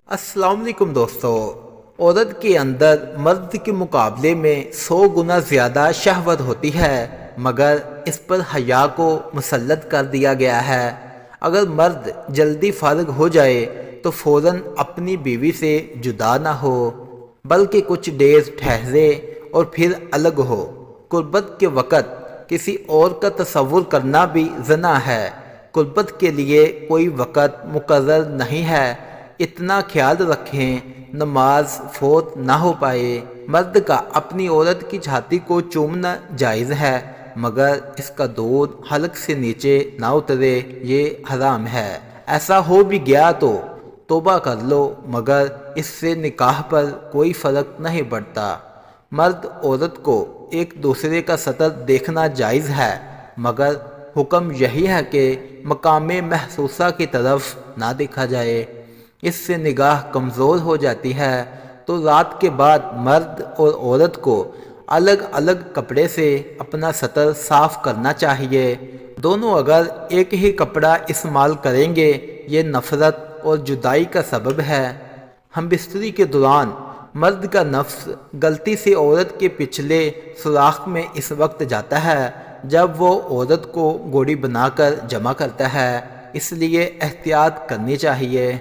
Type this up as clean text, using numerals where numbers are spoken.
السلام علیکم دوستو۔ عورت کے اندر مرد کے مقابلے میں 100 گنا زیادہ شہوت ہوتی ہے، مگر اس پر حیا کو مسلط کر دیا گیا ہے۔ اگر مرد جلدی فارغ ہو جائے تو فوراً اپنی بیوی سے جدا نہ ہو، بلکہ کچھ دیر ٹھہرے اور پھر الگ ہو۔ قربت کے وقت کسی اور کا تصور کرنا بھی زنا ہے۔ قربت کے لیے کوئی وقت مقرر نہیں ہے۔ اتنا خیال رکھیں نماز فوت نہ ہو پائے۔ مرد کا اپنی عورت کی چھاتی کو چومنا جائز ہے، مگر اس کا دودھ حلق سے نیچے نہ اترے، یہ حرام ہے۔ ایسا ہو بھی گیا تو توبہ کر لو، مگر اس سے نکاح پر کوئی فرق نہیں پڑتا۔ مرد عورت کو ایک دوسرے کا سطر دیکھنا جائز ہے، مگر حکم یہی ہے کہ مقام محسوسہ کی طرف نہ دیکھا جائے، اس سے نگاہ کمزور ہو جاتی ہے۔ تو رات کے بعد مرد اور عورت کو الگ الگ کپڑے سے اپنا سطر صاف کرنا چاہیے۔ دونوں اگر ایک ہی کپڑا استعمال کریں گے یہ نفرت اور جدائی کا سبب ہے۔ ہم بستری کے دوران مرد کا نفس غلطی سے عورت کے پچھلے سوراخ میں اس وقت جاتا ہے جب وہ عورت کو گوڑی بنا کر جمع کرتا ہے، اس لیے احتیاط کرنی چاہیے۔